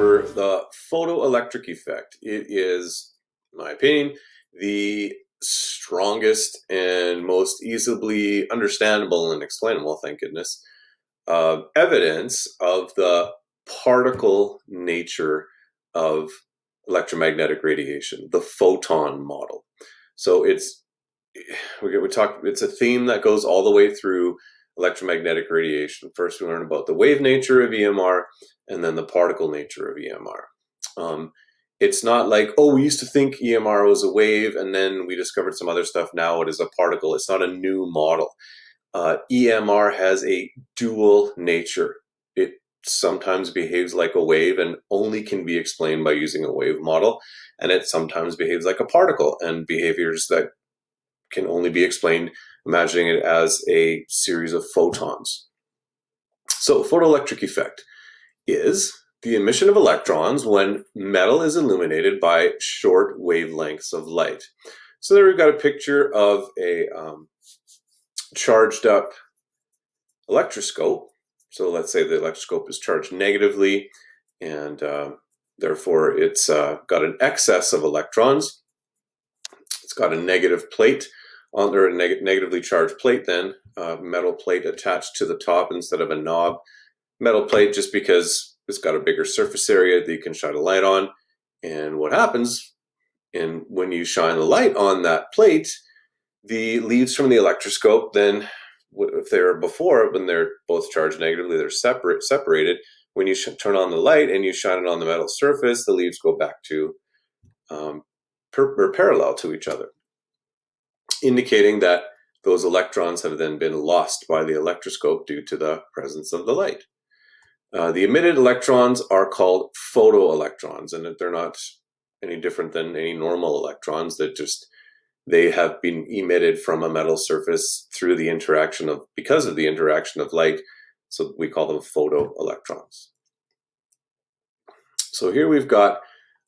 over the photoelectric effect. It is, in my opinion, the strongest and most easily understandable and explainable, thank goodness, evidence of the particle nature of electromagnetic radiation, the photon model. So it's a theme that goes all the way through electromagnetic radiation. First, we learn about the wave nature of EMR, and then the particle nature of EMR. It's not like, oh, we used to think EMR was a wave, and then we discovered some other stuff. Now it is a particle. It's not a new model. EMR has a dual nature. It sometimes behaves like a wave and only can be explained by using a wave model, and it sometimes behaves like a particle, and behaviors that can only be explained imagining it as a series of photons. So photoelectric effect is the emission of electrons when metal is illuminated by short wavelengths of light. So there we've got a picture of a charged up electroscope. So let's say the electroscope is charged negatively, and therefore it's got an excess of electrons. It's got a negative plate on there, a negatively charged plate, then metal plate attached to the top instead of a knob. Metal plate just because it's got a bigger surface area that you can shine a light on. And what happens when you shine a light on that plate, the leads from the electroscope, then if they were before, when they're both charged negatively, they're separated. When you turn on the light and you shine it on the metal surface, the leads go back to parallel to each other, indicating that those electrons have then been lost by the electroscope due to the presence of the light. The emitted electrons are called photoelectrons, and they're not any different than any normal electrons. They have been emitted from a metal surface through the because of the interaction of light. So we call them photoelectrons. So here we've got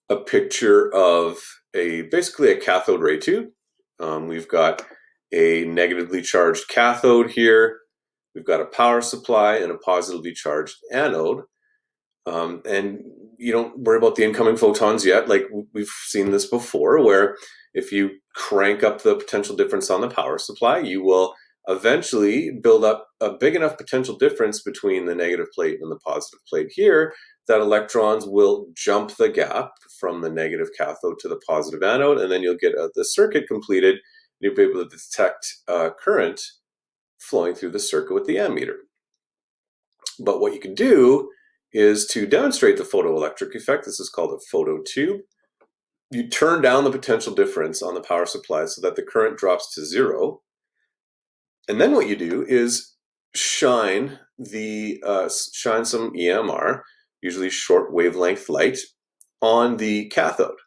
a picture of basically a cathode ray tube. We've got a negatively charged cathode here. We've got a power supply and a positively charged anode. And you don't worry about the incoming photons yet. Like we've seen this before, where if you crank up the potential difference on the power supply, you will eventually build up a big enough potential difference between the negative plate and the positive plate here that electrons will jump the gap from the negative cathode to the positive anode, and then you'll get the circuit completed. You'll be able to detect current flowing through the circuit with the ammeter. But what you can do is to demonstrate the photoelectric effect. This is called a phototube. You turn down the potential difference on the power supply so that the current drops to zero. And then what you do is shine some EMR, usually short wavelength light, on the cathode.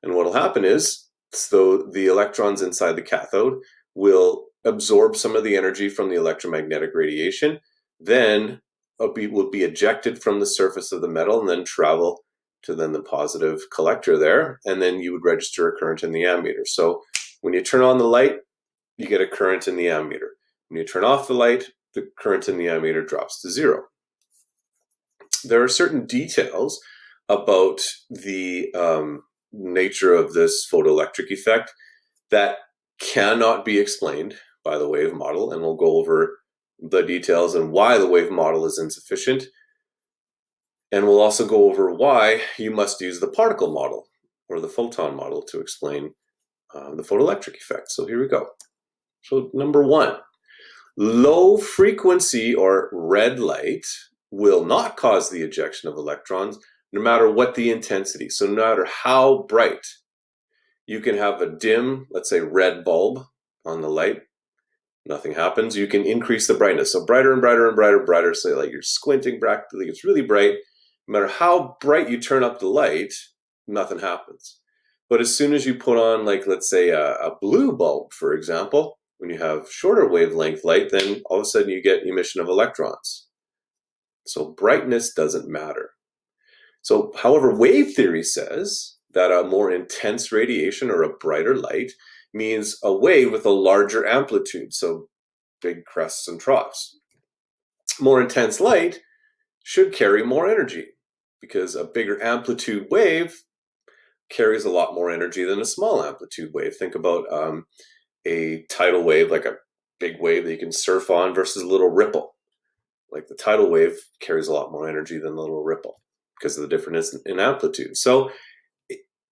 And what will happen is, so the electrons inside the cathode will absorb some of the energy from the electromagnetic radiation, then will be ejected from the surface of the metal and then travel to the positive collector there, and then you would register a current in the ammeter. So when you turn on the light, you get a current in the ammeter. When you turn off the light, the current in the ammeter drops to zero. There are certain details about the nature of this photoelectric effect that cannot be explained by the wave model, and we'll go over the details and why the wave model is insufficient. And we'll also go over why you must use the particle model or the photon model to explain the photoelectric effect. So here we go. So number one, low frequency or red light will not cause the ejection of electrons no matter what the intensity. So no matter how bright, you can have a dim, let's say red bulb on the light, nothing happens. You can increase the brightness. So brighter and brighter and brighter and brighter. So like you're squinting practically, it's really bright. No matter how bright you turn up the light, nothing happens. But as soon as you put on, like, let's say a blue bulb, for example, when you have shorter wavelength light, then all of a sudden you get emission of electrons. So brightness doesn't matter. So, however, wave theory says that a more intense radiation or a brighter light means a wave with a larger amplitude, so big crests and troughs. More intense light should carry more energy. because a bigger amplitude wave carries a lot more energy than a small amplitude wave. Think about a tidal wave, like a big wave that you can surf on, versus a little ripple. Like the tidal wave carries a lot more energy than the little ripple because of the difference in amplitude. So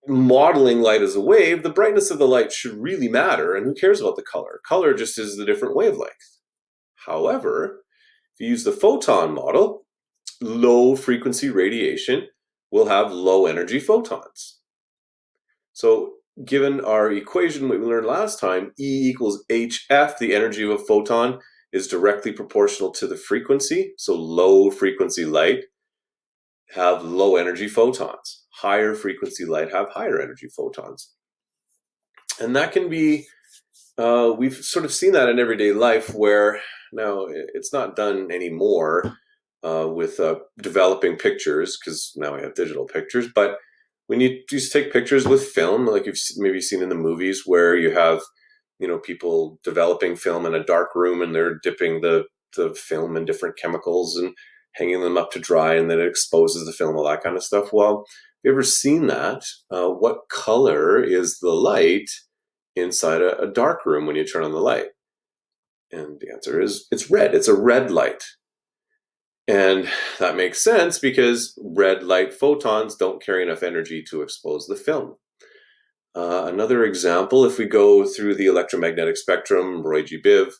modeling light as a wave, the brightness of the light should really matter, and who cares about the color? Color just is the different wavelength. However, if you use the photon model, low frequency radiation will have low energy photons. So given our equation, what we learned last time, E equals HF, the energy of a photon, is directly proportional to the frequency. So low frequency light have low energy photons. Higher frequency light have higher energy photons. And that can be, we've sort of seen that in everyday life, where now it's not done anymore with developing pictures, because now we have digital pictures, but when you just take pictures with film, like you've maybe seen in the movies, where you have, people developing film in a dark room, and they're dipping the film in different chemicals and hanging them up to dry, and then it exposes the film, all that kind of stuff. Well, have you ever seen that? What color is the light inside a dark room when you turn on the light? And the answer is it's red. It's a red light. And that makes sense because red light photons don't carry enough energy to expose the film. Another example, if we go through the electromagnetic spectrum, Roy G. Biv,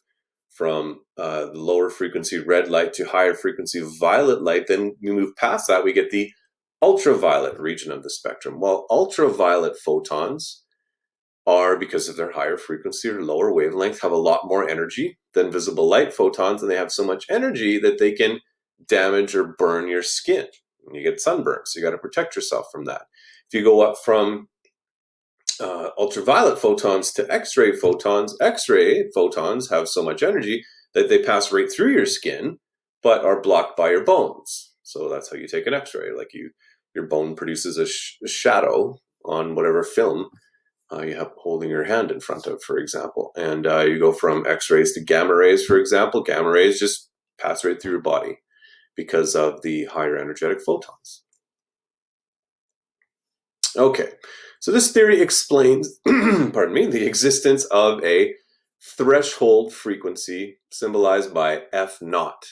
from the lower frequency red light to higher frequency violet light, then we move past that, we get the ultraviolet region of the spectrum. Well, ultraviolet photons are, because of their higher frequency or lower wavelength, have a lot more energy than visible light photons, and they have so much energy that they can damage or burn your skin. You get sunburn, so you got to protect yourself from that. If you go up from ultraviolet photons to X-ray photons have so much energy that they pass right through your skin, but are blocked by your bones. So that's how you take an X-ray. Like your bone produces a shadow on whatever film you have holding your hand in front of, for example. And you go from X-rays to gamma rays, for example. Gamma rays just pass right through your body because of the higher energetic photons. Okay, so this theory explains, pardon me, the existence of a threshold frequency symbolized by F naught.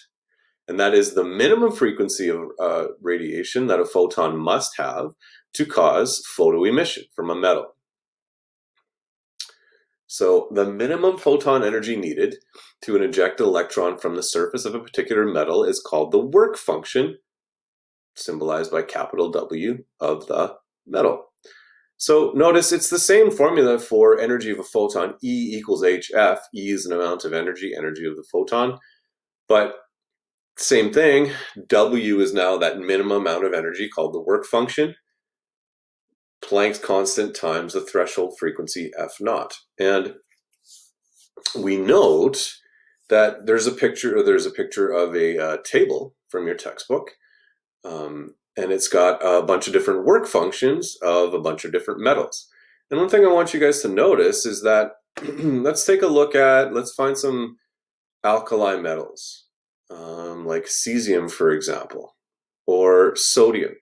And that is the minimum frequency of radiation that a photon must have to cause photoemission from a metal. So the minimum photon energy needed to eject an electron from the surface of a particular metal is called the work function, symbolized by capital W of the metal. So notice it's the same formula for energy of a photon. E equals HF. E is an amount of energy of the photon. But same thing, W is now that minimum amount of energy called the work function. Planck's constant times the threshold frequency F naught. And we note that there's a picture of a table from your textbook. And it's got a bunch of different work functions of a bunch of different metals. And one thing I want you guys to notice is that let's find some alkali metals, like cesium, for example, or sodium.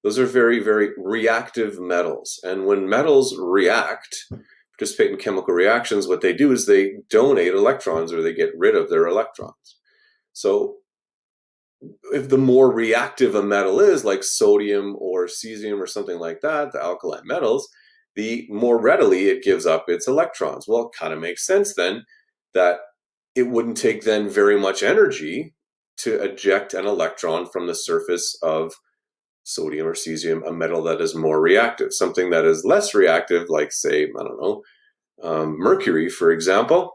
Those are very, very reactive metals. And when metals participate in chemical reactions, what they do is they donate electrons, or they get rid of their electrons. So if the more reactive a metal is, like sodium or cesium or something like that, the alkali metals, the more readily it gives up its electrons. Well, it kind of makes sense then that it wouldn't take then very much energy to eject an electron from the surface of sodium or cesium, a metal that is more reactive. Something that is less reactive, like, say, I don't know, mercury, for example.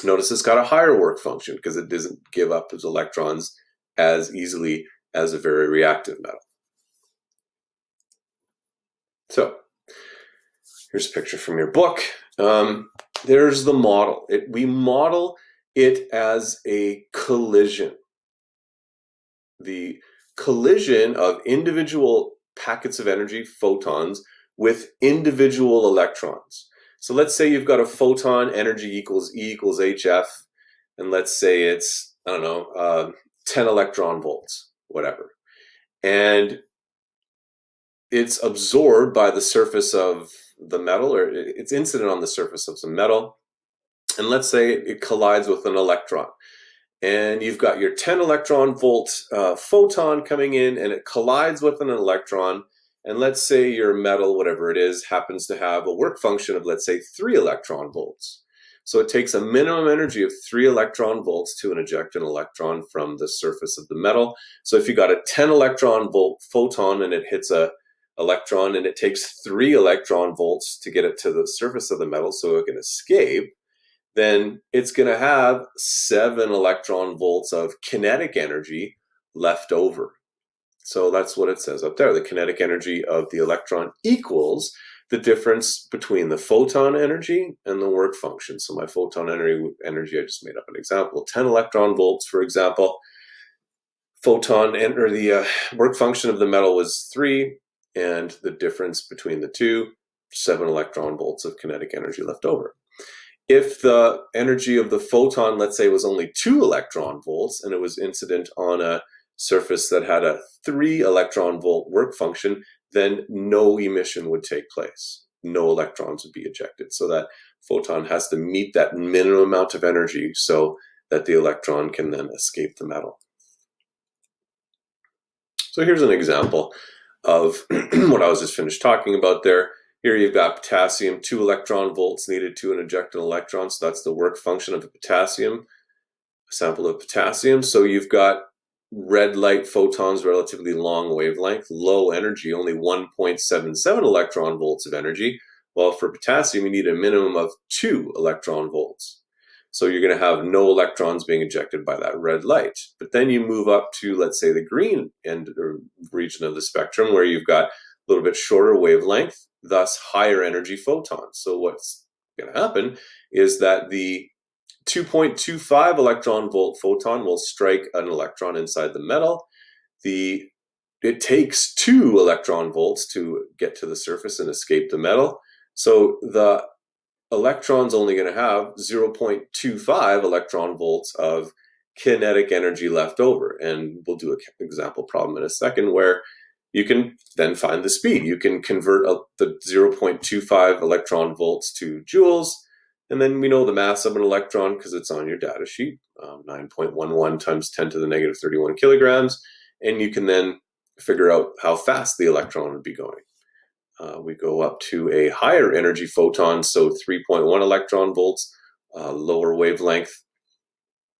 Notice it's got a higher work function because it doesn't give up its electrons as easily as a very reactive metal. So here's a picture from your book. There's the model. We model it as a collision. The collision of individual packets of energy, photons, with individual electrons. So let's say you've got a photon, energy equals E equals HF, and let's say it's, I don't know, 10 electron volts, whatever. and it's absorbed by the surface of the metal, or it's incident on the surface of some metal. And let's say it collides with an electron. And you've got your 10 electron volt photon coming in, and it collides with an electron. And let's say your metal, whatever it is, happens to have a work function of, let's say, 3 electron volts. So it takes a minimum energy of 3 electron volts to eject an electron from the surface of the metal. So if you got a 10 electron volt photon and it hits a electron, and it takes 3 electron volts to get it to the surface of the metal so it can escape, then it's going to have 7 electron volts of kinetic energy left over. So that's what it says up there. The kinetic energy of the electron equals the difference between the photon energy and the work function. So my photon energy, I just made up an example, 10 electron volts, for example. Photon, or the work function of the metal was 3, and the difference between the two, 7 electron volts of kinetic energy left over. If the energy of the photon, let's say, was only 2 electron volts, and it was incident on a surface that had a 3 electron volt work function, then no emission would take place. No electrons would be ejected. So that photon has to meet that minimum amount of energy so that the electron can then escape the metal. So here's an example of what I was just finished talking about there. Here you've got potassium, 2 electron volts needed to eject an electron. So that's the work function of the potassium, a sample of potassium. So you've got red light photons, relatively long wavelength, low energy, only 1.77 electron volts of energy. Well, for potassium, you need a minimum of 2 electron volts. So you're going to have no electrons being ejected by that red light. But then you move up to, let's say, the green end or region of the spectrum, where you've got a little bit shorter wavelength, thus higher energy photons. So what's going to happen is that the 2.25 electron volt photon will strike an electron inside the metal. It takes 2 electron volts to get to the surface and escape the metal. So the electron's only going to have 0.25 electron volts of kinetic energy left over. And we'll do an example problem in a second where you can then find the speed. You can convert the 0.25 electron volts to joules. And then we know the mass of an electron because it's on your data sheet, 9.11 times 10 to the negative 31 kilograms. And you can then figure out how fast the electron would be going. We go up to a higher energy photon, so 3.1 electron volts, lower wavelength.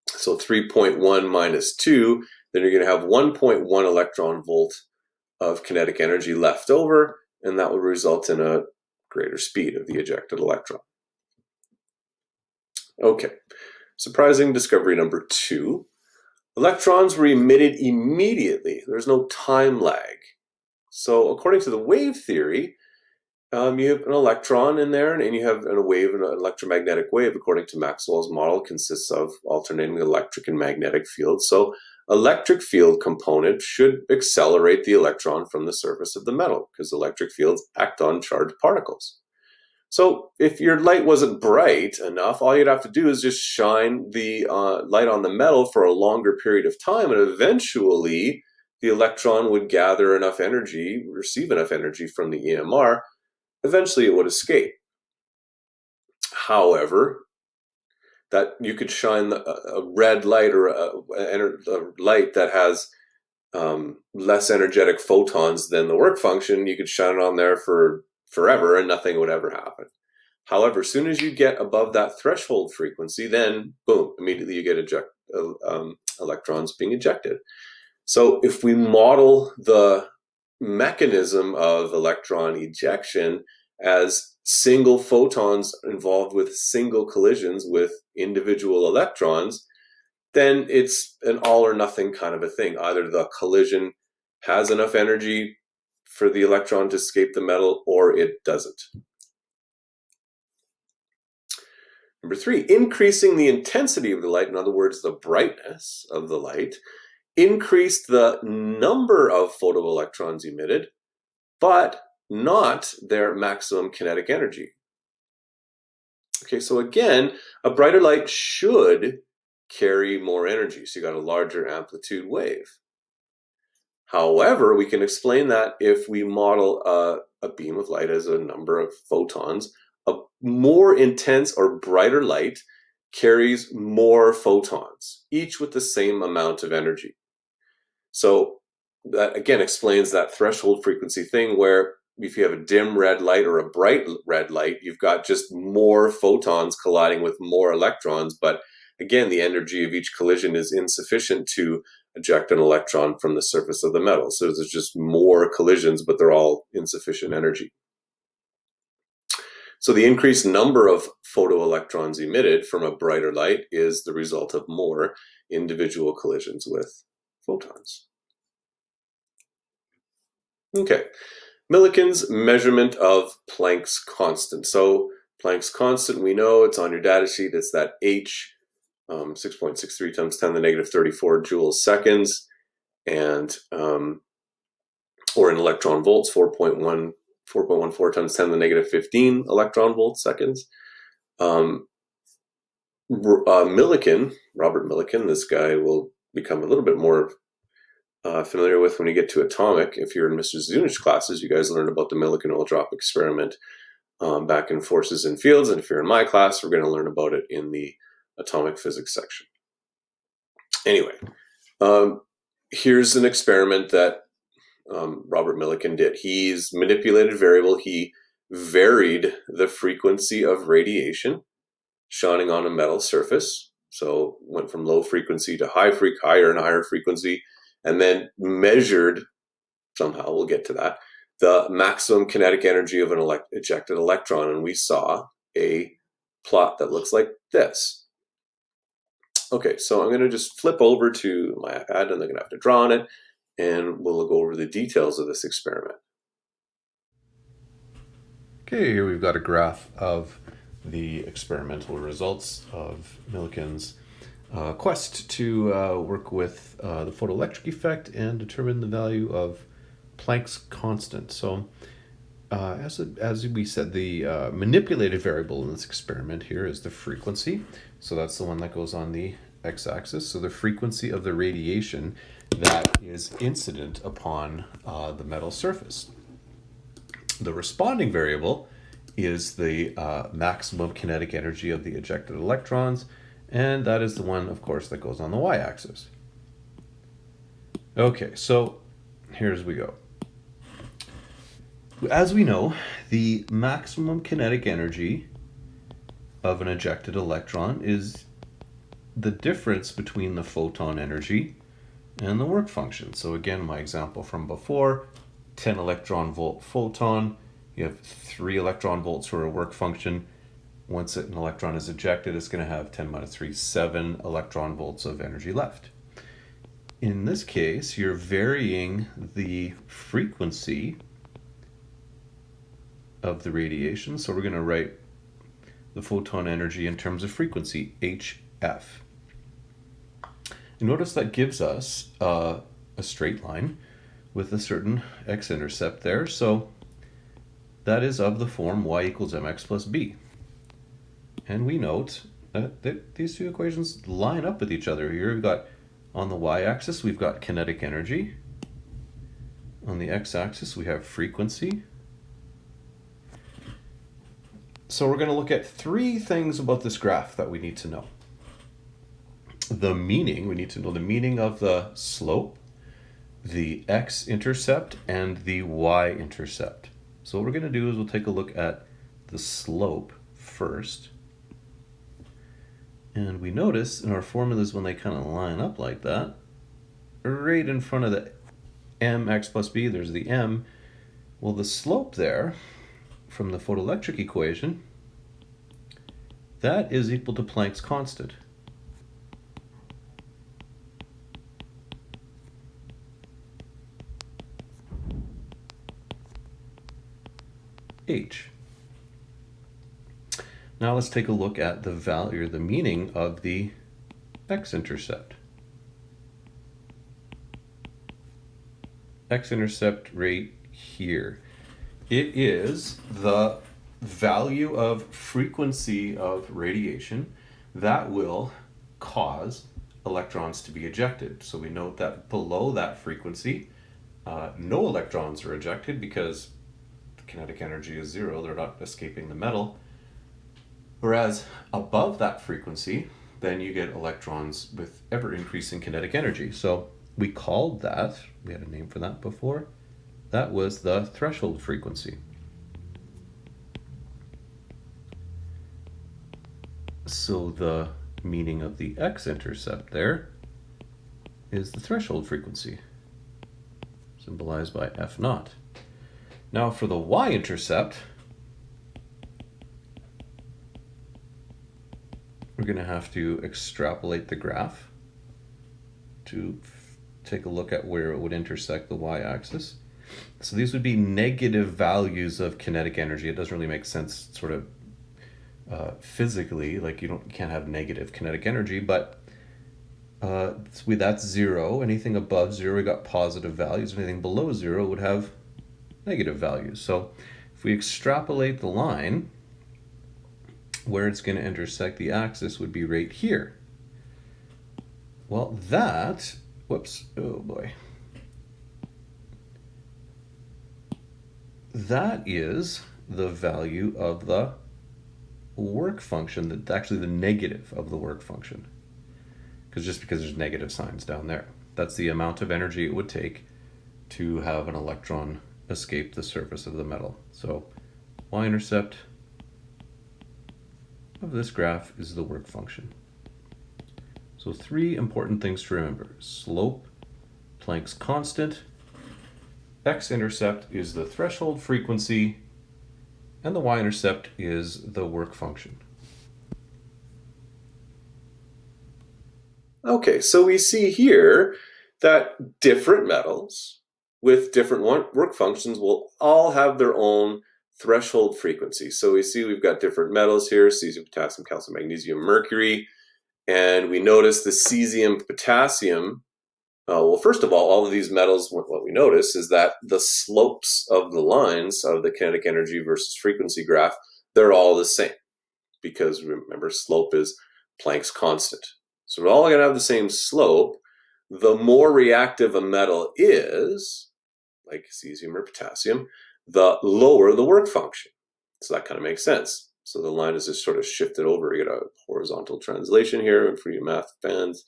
So 3.1 minus 2, then you're going to have 1.1 electron volt of kinetic energy left over, and that will result in a greater speed of the ejected electron. Okay, surprising discovery number 2. Electrons were emitted immediately. There's no time lag. So according to the wave theory, you have an electron in there, and you have a wave, an electromagnetic wave, according to Maxwell's model, consists of alternating electric and magnetic fields. So electric field component should accelerate the electron from the surface of the metal, because electric fields act on charged particles. So if your light wasn't bright enough, all you'd have to do is just shine the light on the metal for a longer period of time, and eventually the electron would gather enough energy, receive enough energy from the EMR. Eventually it would escape. However, that you could shine a red light or a light that has less energetic photons than the work function, you could shine it on there for forever and nothing would ever happen. However, as soon as you get above that threshold frequency, then boom, immediately you get electrons being ejected. So if we model the mechanism of electron ejection as single photons involved with single collisions with individual electrons, then it's an all or nothing kind of a thing. Either the collision has enough energy for the electron to escape the metal, or it doesn't. Number 3, increasing the intensity of the light, in other words, the brightness of the light, increased the number of photoelectrons emitted, but not their maximum kinetic energy. Okay, so again, a brighter light should carry more energy, so you got a larger amplitude wave. However, we can explain that if we model a beam of light as a number of photons, a more intense or brighter light carries more photons, each with the same amount of energy. So that again explains that threshold frequency thing where if you have a dim red light or a bright red light, you've got just more photons colliding with more electrons. But again, the energy of each collision is insufficient to eject an electron from the surface of the metal. So there's just more collisions, but they're all insufficient energy. So the increased number of photoelectrons emitted from a brighter light is the result of more individual collisions with photons. Okay, Millikan's measurement of Planck's constant. So Planck's constant, we know it's on your data sheet. It's that H, 6.63 times 10 to the negative 34 joules seconds, and or in electron volts, 4.14 times 10 to the negative 15 electron volts seconds. Millikan, Robert Millikan, this guy will become a little bit more familiar with when you get to atomic. If you're in Mr. Zunich's classes, you guys learned about the Millikan oil drop experiment back in forces and fields. And if you're in my class, we're going to learn about it in the atomic physics section. Anyway, here's an experiment that Robert Millikan did. He's manipulated variable. He varied the frequency of radiation shining on a metal surface. So went from low frequency to higher and higher frequency, and then measured, somehow we'll get to that, the maximum kinetic energy of an ejected electron. And we saw a plot that looks like this. Okay, so I'm going to just flip over to my iPad, and they're going to have to draw on it, and we'll go over the details of this experiment. Okay, here we've got a graph of the experimental results of Millikan's quest to work with the photoelectric effect and determine the value of Planck's constant. So as we said, the manipulated variable in this experiment here is the frequency. So that's the one that goes on the x-axis. So the frequency of the radiation that is incident upon the metal surface. The responding variable is the maximum kinetic energy of the ejected electrons, and that is the one, of course, that goes on the y-axis. Okay, so here's we go. As we know, the maximum kinetic energy of an ejected electron is the difference between the photon energy and the work function. So again, my example from before, 10 electron volt photon, you have 3 electron volts for a work function. Once an electron is ejected, it's going to have 10 minus 3, 7 electron volts of energy left. In this case, you're varying the frequency of the radiation. So we're going to write the photon energy in terms of frequency, HF. And notice that gives us a straight line with a certain x-intercept there. So that is of the form y equals mx plus b. And we note that these two equations line up with each other. Here we've got, on the y-axis, we've got kinetic energy. On the x-axis, we have frequency. So we're going to look at 3 things about this graph that we need to know. The meaning, we need to know the meaning of the slope, the x-intercept, and the y-intercept. So what we're going to do is we'll take a look at the slope first. And we notice in our formulas when they kind of line up like that, right in front of the mx plus b, there's the m. Well, the slope there from the photoelectric equation, that is equal to Planck's constant. H. Now let's take a look at the value or the meaning of the x-intercept. X-intercept right here. It is the value of frequency of radiation that will cause electrons to be ejected. So we note that below that frequency, no electrons are ejected because the kinetic energy is zero, they're not escaping the metal. Whereas above that frequency, then you get electrons with ever increasing kinetic energy. So we called that, we had a name for that before, that was the threshold frequency. So the meaning of the x-intercept there is the threshold frequency, symbolized by F naught. Now for the y-intercept, we're going to have to extrapolate the graph to take a look at where it would intersect the y-axis. So these would be negative values of kinetic energy. It doesn't really make sense sort of physically, like you can't have negative kinetic energy, but that's zero. Anything above zero, we got positive values. Anything below zero would have negative values. So if we extrapolate the line, where it's going to intersect the axis would be right here. Well, that, whoops, oh boy. That is the value of the work function, that's actually the negative of the work function. Because there's negative signs down there. That's the amount of energy it would take to have an electron escape the surface of the metal. So y-intercept of this graph is the work function. So three important things to remember: slope, Planck's constant, x-intercept is the threshold frequency, and the y-intercept is the work function. Okay, so we see here that different metals with different work functions will all have their own threshold frequency. So we see we've got different metals here: cesium, potassium, calcium, magnesium, mercury. And we notice the cesium, potassium. Well, first of all of these metals, what we notice is that the slopes of the lines of the kinetic energy versus frequency graph, they're all the same. Because remember, slope is Planck's constant. So we're all going to have the same slope. The more reactive a metal is, like cesium or potassium, the lower the work function. So that kind of makes sense. So the line is just sort of shifted over. You get a horizontal translation here for you math fans.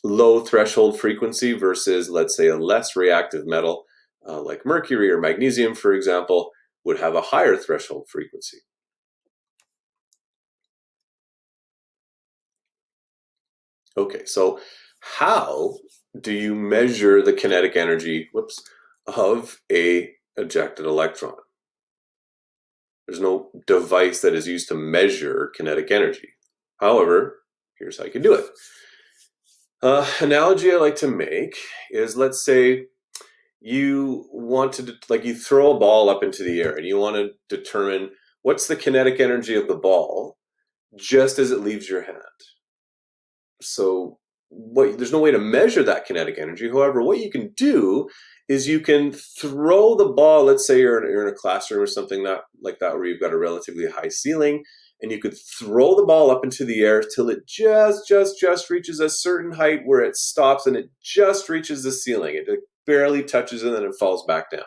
Low threshold frequency versus, let's say, a less reactive metal like mercury or magnesium, for example, would have a higher threshold frequency. Okay, so how do you measure the kinetic energy, of a ejected electron? There's no device that is used to measure kinetic energy. However, here's how you can do it. Analogy I like to make is, let's say you want to, you throw a ball up into the air and you want to determine what's the kinetic energy of the ball just as it leaves your hand. So there's no way to measure that kinetic energy. However, what you can do is you can throw the ball. Let's say you're in a classroom or something like that where you've got a relatively high ceiling, and you could throw the ball up into the air till it just reaches a certain height where it stops and it just reaches the ceiling. It barely touches it and then it falls back down.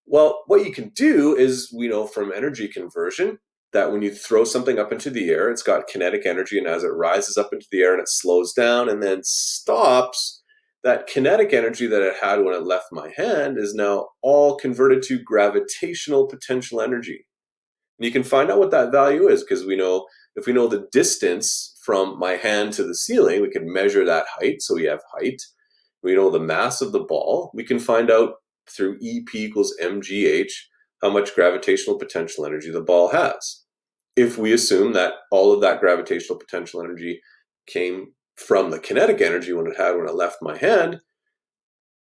Well, what you can do is, we know from energy conversion that when you throw something up into the air, it's got kinetic energy, and as it rises up into the air and it slows down and then stops, that kinetic energy that it had when it left my hand is now all converted to gravitational potential energy. And you can find out what that value is, because if we know the distance from my hand to the ceiling, we can measure that height. So we have height. We know the mass of the ball. We can find out through EP equals mgh how much gravitational potential energy the ball has. If we assume that all of that gravitational potential energy came from the kinetic energy when it left my hand,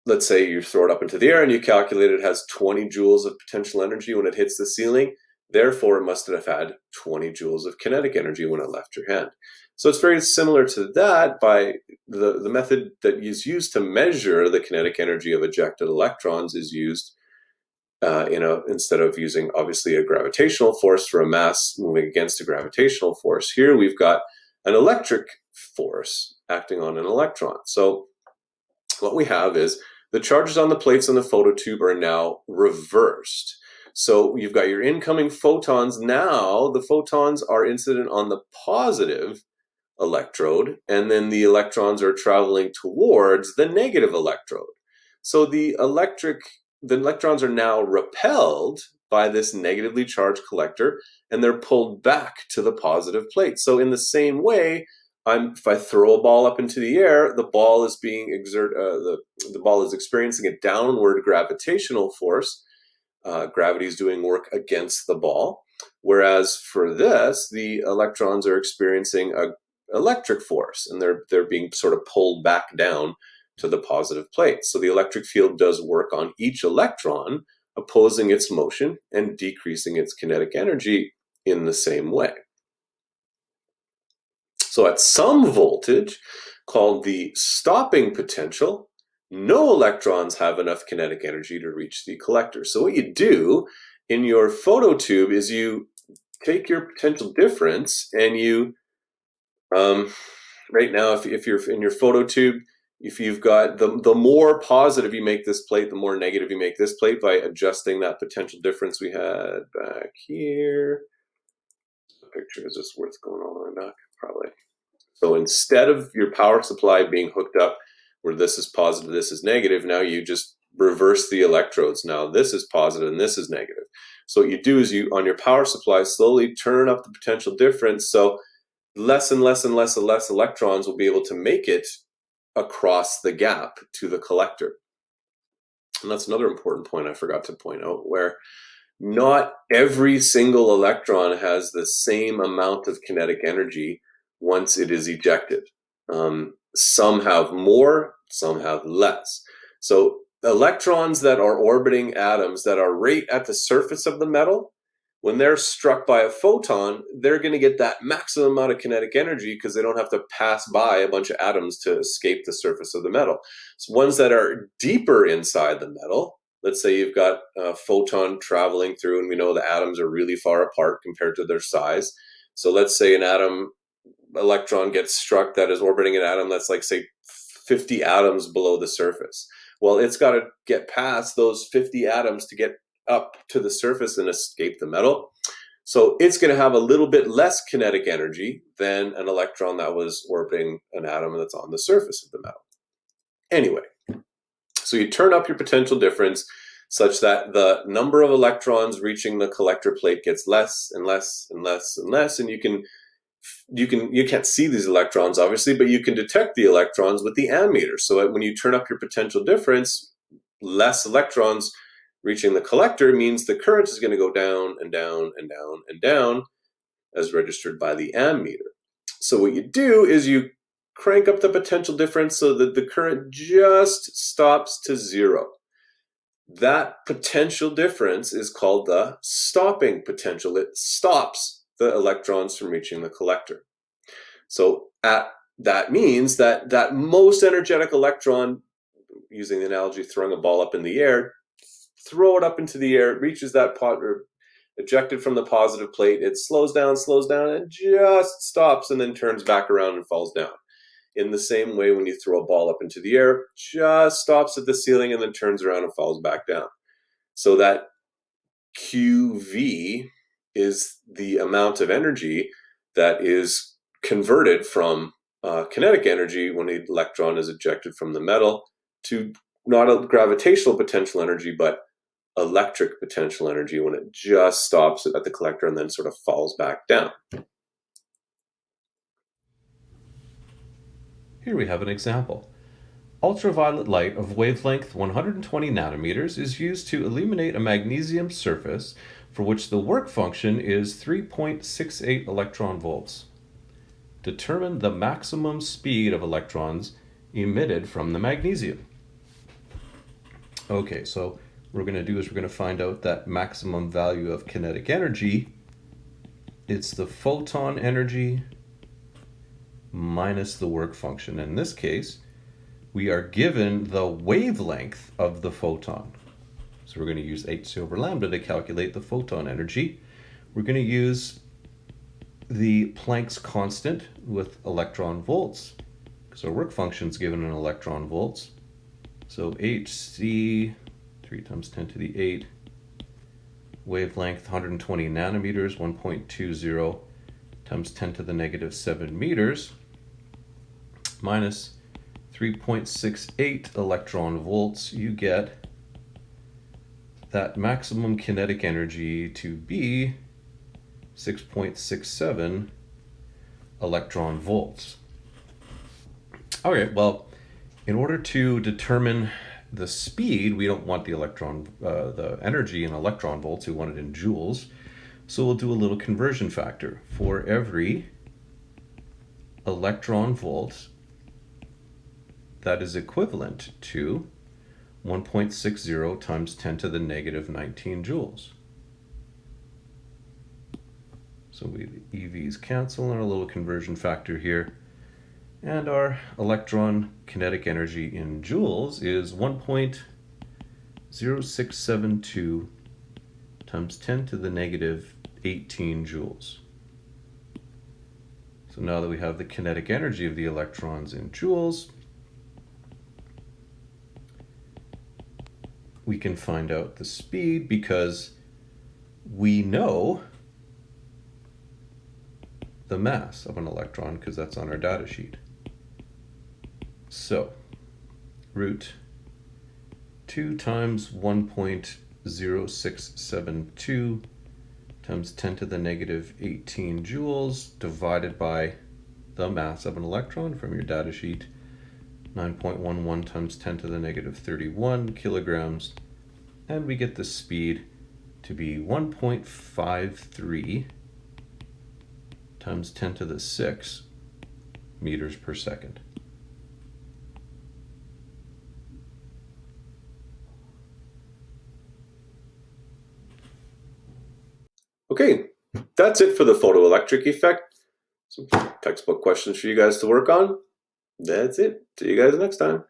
let's say you throw it up into the air and you calculate it has 20 joules of potential energy when it hits the ceiling. Therefore, it must have had 20 joules of kinetic energy when it left your hand. So it's very similar to that by the method that is used to measure the kinetic energy of ejected electrons is used instead of using obviously a gravitational force for a mass moving against a gravitational force. Here we've got an electric force acting on an electron. So what we have is the charges on the plates on the phototube are now reversed. So you've got your incoming photons. Now the photons are incident on the positive electrode, and then the electrons are traveling towards the negative electrode. So the electrons are now repelled by this negatively charged collector, and they're pulled back to the positive plate. So in the same way, if I throw a ball up into the air, the ball is the ball is experiencing a downward gravitational force. Gravity is doing work against the ball. Whereas for this, the electrons are experiencing a electric force, and they're being sort of pulled back down to the positive plate. So the electric field does work on each electron, opposing its motion and decreasing its kinetic energy in the same way. So at some voltage, called the stopping potential, no electrons have enough kinetic energy to reach the collector. So what you do in your phototube is you take your potential difference and you right now, if you're in your phototube, if you've got the more positive you make this plate, the more negative you make this plate by adjusting that potential difference we had back here. The picture is just worth going all the way back, probably. So instead of your power supply being hooked up where this is positive, this is negative, now you just reverse the electrodes. Now this is positive and this is negative. So what you do is you, on your power supply, slowly turn up the potential difference. So less and less and less and less electrons will be able to make it across the gap to the collector. And that's another important point I forgot to point out, where not every single electron has the same amount of kinetic energy once it is ejected. Some have more, some have less. So electrons that are orbiting atoms that are right at the surface of the metal, when they're struck by a photon, they're going to get that maximum amount of kinetic energy because they don't have to pass by a bunch of atoms to escape the surface of the metal. So ones that are deeper inside the metal, let's say you've got a photon traveling through, and we know the atoms are really far apart compared to their size. So let's say an electron gets struck that is orbiting an atom that's like, say, 50 atoms below the surface. Well, it's got to get past those 50 atoms to get up to the surface and escape the metal. So it's going to have a little bit less kinetic energy than an electron that was orbiting an atom that's on the surface of the metal. Anyway, so you turn up your potential difference such that the number of electrons reaching the collector plate gets less and less and less and less, and you can't see these electrons obviously, but you can detect the electrons with the ammeter. So when you turn up your potential difference, less electrons reaching the collector means the current is going to go down and down and down and down as registered by the ammeter. So what you do is you crank up the potential difference so that the current just stops to zero. That potential difference is called the stopping potential. It stops the electrons from reaching the collector. So that means that that most energetic electron, using the analogy throwing a ball up in the air, throw it up into the air, it reaches that ejected from the positive plate, it slows down, and just stops, and then turns back around and falls down. In the same way, when you throw a ball up into the air, just stops at the ceiling and then turns around and falls back down. So that QV is the amount of energy that is converted from kinetic energy when the electron is ejected from the metal to not a gravitational potential energy, but electric potential energy when it just stops at the collector and then sort of falls back down. Here we have an example. Ultraviolet light of wavelength 120 nanometers is used to illuminate a magnesium surface for which the work function is 3.68 electron volts. Determine the maximum speed of electrons emitted from the magnesium. Okay, so what we're going to do is we're going to find out that maximum value of kinetic energy. It's the photon energy minus the work function. In this case, we are given the wavelength of the photon. So we're going to use h over lambda to calculate the photon energy. We're going to use the Planck's constant with electron volts, because our work function is given in electron volts. So Hc, 3 times 10 to the 8, wavelength 120 nanometers, 1.20 times 10 to the negative 7 meters, minus 3.68 electron volts, you get that maximum kinetic energy to be 6.67 electron volts. Okay, well, in order to determine the speed, we don't want the energy in electron volts, we want it in joules. So we'll do a little conversion factor. For every electron volt, that is equivalent to 1.60 times 10 to the negative 19 joules. So the EVs cancel and our little conversion factor here. And our electron kinetic energy in joules is 1.0672 times 10 to the negative 18 joules. So now that we have the kinetic energy of the electrons in joules, we can find out the speed because we know the mass of an electron because that's on our data sheet. So root 2 times 1.0672 times 10 to the negative 18 joules divided by the mass of an electron from your data sheet, 9.11 times 10 to the negative 31 kilograms, and we get the speed to be 1.53 times 10 to the 6 meters per second. Okay, that's it for the photoelectric effect. Some textbook questions for you guys to work on. That's it. See you guys next time.